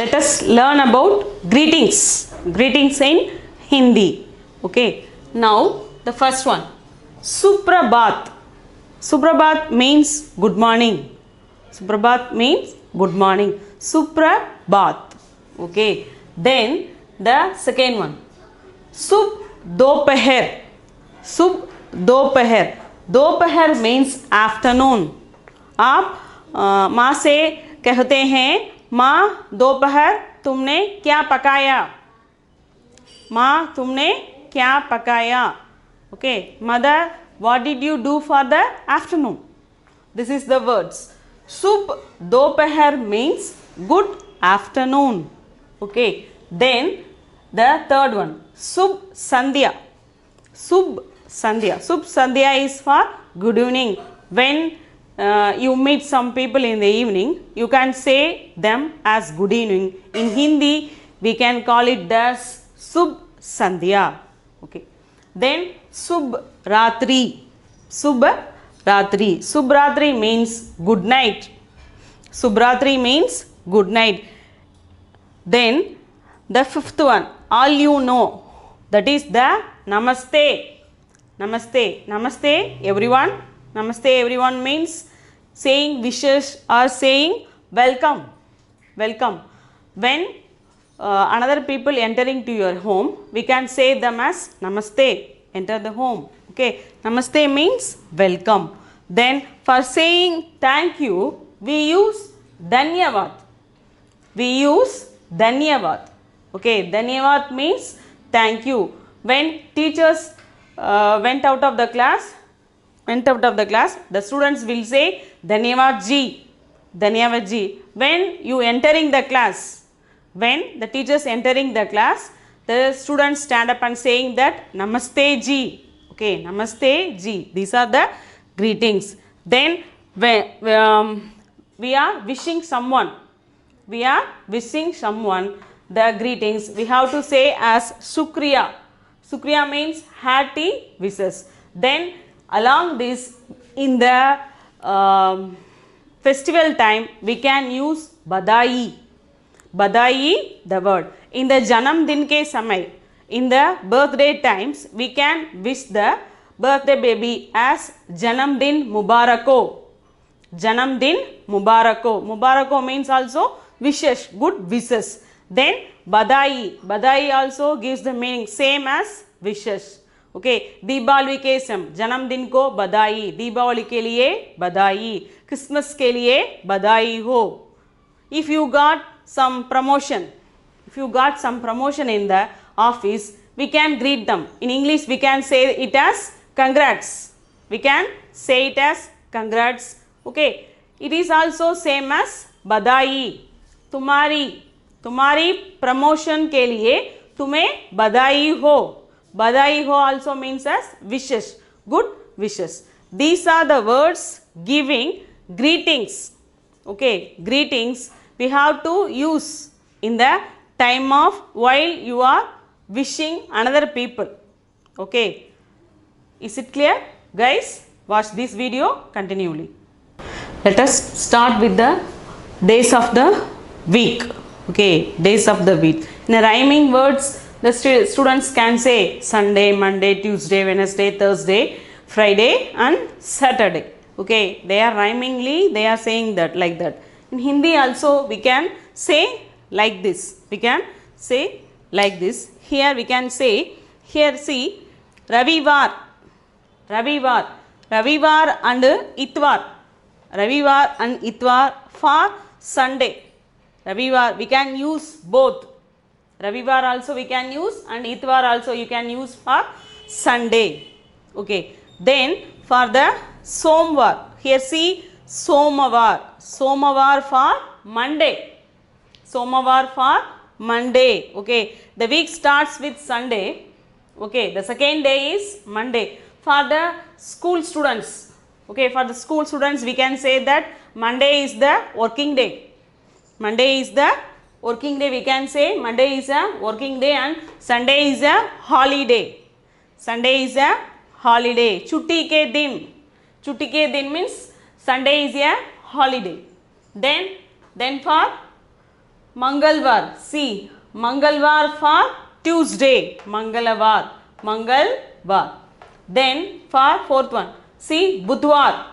let us learn about greetings. Greetings in Hindi. Okay. Now the first one, Suprabhat. Suprabhat means good morning. Suprabhat means good morning. Suprabhat. Okay. Then the second one, Sub Dopahar. Sub Dopahar. Dopahar means afternoon. आप माँ से कहते हैं, माँ दोपहर तुमने क्या पकाया? माँ तुमने क्या पकाया? Okay. Mother, what did you do for the afternoon? This is the words. Sub Dopahar means good afternoon. Okay. Then the third one, Sub Sandhya. Sub Sandhya. Sub Sandhya is for good evening. When you meet some people in the evening, you can say them as good evening. In Hindi, we can call it as Sub Sandhya. Okay. Then Sub Ratri. Sub Ratri. Sub Ratri means good night. Sub Ratri means good night. Then the fifth one, all you know, that is the Namaste. Namaste. Namaste everyone. Namaste everyone means saying wishes or saying welcome. Welcome. When another people entering to your home, we can say them as Namaste. Enter the home. Okay. Namaste means welcome. Then for saying thank you, we use Dhanyavad. We use Dhanyavad. Okay. Dhanyavad means thank you. When teachers went out of the class, the students will say Dhanyavad ji. Dhanyavad ji. When you entering the class, when the teachers entering the class, the students stand up and saying that Namaste ji. Okay, Namaste ji. These are the greetings. Then when we are wishing someone, the greetings, we have to say as Shukriya. Shukriya means hearty wishes. Then along this, in the festival time, we can use Badai. Badai, the word. In the Janam Din ke samay, in the birthday times, we can wish the birthday baby as Janam Din Mubarako. Janam Din Mubarako. Mubarako means also wishes, good wishes. Then Badai. Badai also gives the meaning same as wishes. Okay. Deepawali के सम जन्मदिन को बधाई. दीपावली के लिए बधाई. Christmas के लिए बधाई हो. If you got some promotion, in the office, we can greet them. In English, we can say it as congrats. We can say it as congrats. Okay. It is also same as बधाई. तुम्हारी promotion के लिए तुम्हें बधाई हो. Badai ho also means as wishes, good wishes. These are the words giving greetings. Okay, greetings we have to use in the time of while you are wishing another people. Okay, is it clear? Guys, watch this video continually. Let us start with the days of the week. Okay, days of the week. In the rhyming words, the students can say Sunday, Monday, Tuesday, Wednesday, Thursday, Friday and Saturday. Okay, they are rhymingly, they are saying that like that. In Hindi also we can say like this. We can say like this. Here we can say, here see, Ravivar and Itwar. Ravivar and Itwar for Sunday. Ravivar, we can use both. Ravivar also we can use and Itwar also you can use for Sunday. Okay. Then for the Somvar, here see Somavar. Somavar for Monday. Somavar for Monday. Okay. The week starts with Sunday. Okay. The second day is Monday. For the school students. Okay. For the school students we can say that Monday is the working day. Monday is the working day, we can say Monday is a working day and Sunday is a holiday. Sunday is a holiday. Chutti ke din. Chutti ke din means Sunday is a holiday. Then for Mangalvar. See, Mangalvar for Tuesday. Mangalavar. Mangalvar. Then for fourth one. See, Budhwar.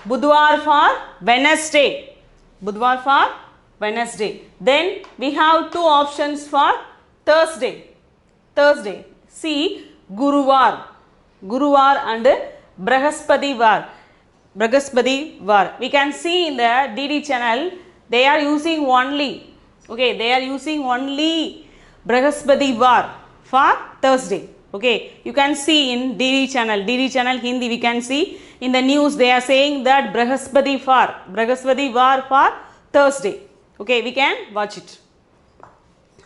Budhwar for Wednesday. Budhwar for Wednesday. Then we have two options for Thursday. Thursday. See, Guruvar. Guruvar and Brahaspativar. Brahaspativar. We can see in the DD channel, they are using only, okay, they are using only Brahaspativar for Thursday. Okay, you can see in DD channel Hindi, we can see in the news they are saying that Brahaspativar for Thursday. Okay, we can watch it.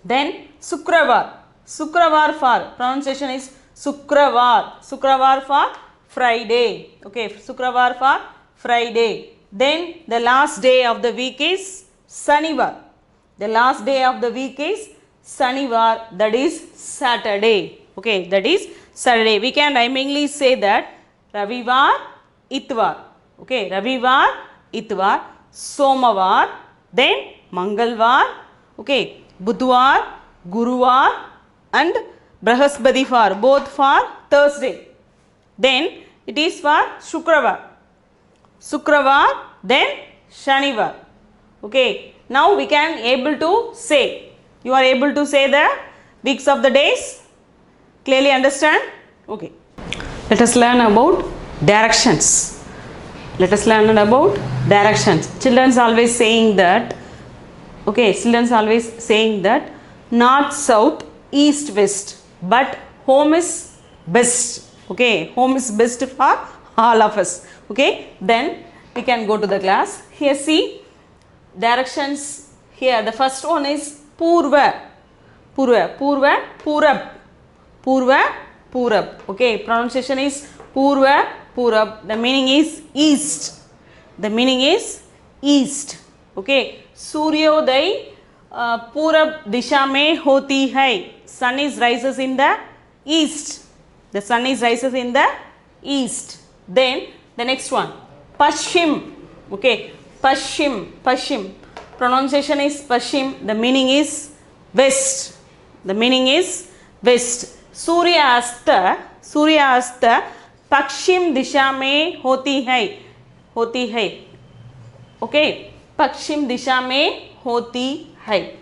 Then Sukravar. Sukravar for pronunciation is Sukravar. Sukravar for Friday. Okay, Sukravar for Friday. Then the last day of the week is Shanivar. The last day of the week is Shanivar, that is Saturday. Okay, that is Saturday. We can rhymingly say that Ravivar, Itvar. Okay, Ravivar, Itvar, Somavar, then Mangalvar, okay, Budhwar, Guruvar and Brahaspativar, both for Thursday. Then it is for Shukravar. Sukravar, then Shanivar. Okay, now we can able to say. You are able to say the weeks of the days. Clearly understand? Okay. Let us learn about directions. Let us learn about directions. Children's always saying that, okay, children's always saying that north, south, east, west, but home is best. Okay, home is best for all of us. Okay, then we can go to the class. Here see directions. Here the first one is Purva. Purva, Purva, Purab. Purva, Purab. Okay, pronunciation is Purva, Purab. The meaning is east. The meaning is east. Okay, Suryodai Purab disha mein hoti hai. Sun is rises in the east. The sun is rises in the east. Then the next one, Pashchim. Okay, Pashchim, Pashchim. Pronunciation is Pashchim. The meaning is west. The meaning is west. Surya Asta, Surya Asta, Pakshim disha mein hoti hai. Hoti hai. Okay, Pakshim disha mein hoti hai.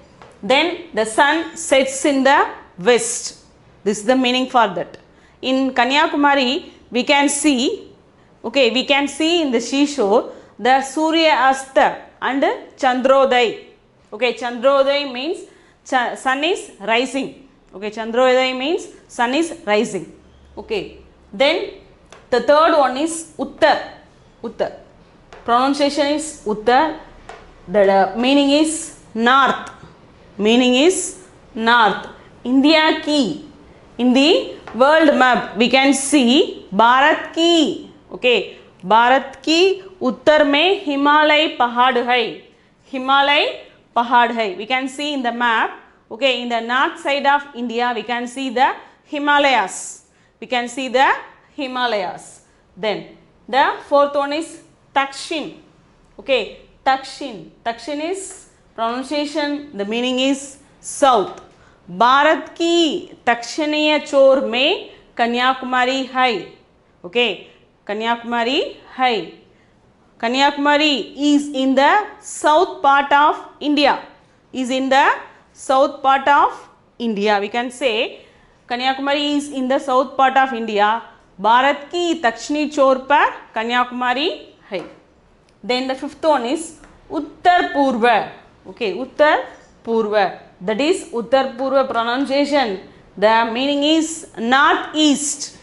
Then the sun sets in the west. This is the meaning for that. In Kanyakumari, we can see, okay, we can see in the seashore the Surya Asta and Chandrodaya. Okay, Chandrodaya means sun is rising. Okay, Chandrodaya means sun is rising. Okay, then the third one is Uttar. Uttar. Pronunciation is Uttar. The meaning is north. Meaning is north. India ki. In the world map, we can see Bharat ki. Okay, Bharat ki उत्तर में हिमालय पहाड़ है. Himalaya pahad hai. We can see in the map. Okay, in the north side of India, we can see the Himalayas. We can see the Himalayas. Then the fourth one is Dakshin. Okay, Dakshin. Dakshin is pronunciation. The meaning is south. Bharat की दक्षिणीय छोर में कन्याकुमारी है. Okay, Kanyakumari है. Kanyakumari is in the south part of India. Is in the south part of India. We can say Kanyakumari is in the south part of India. Bharat की दक्षिणी छोर पर कन्याकुमारी है. Then the fifth one is उत्तर पूर्व. Okay, उत्तर पूर्व. That is उत्तर पूर्व pronunciation. The meaning is northeast.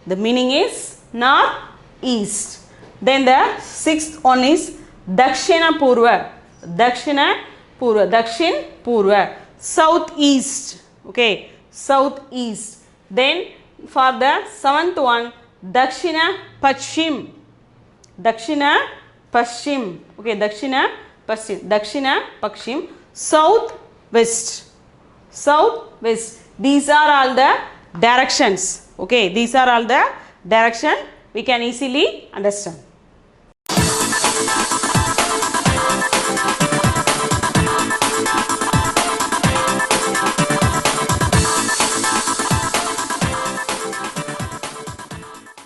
The meaning is northeast. Then the sixth one is Dakshina Purva. Dakshina Purva. Dakshin Purva. Southeast. Okay, southeast. Then for the seventh one, Dakshina Pashchim. Dakshina Pashchim. Okay, Dakshina Pashchim. Dakshina Pashchim. South west. South west. These are all the directions. Okay, these are all the direction we can easily understand.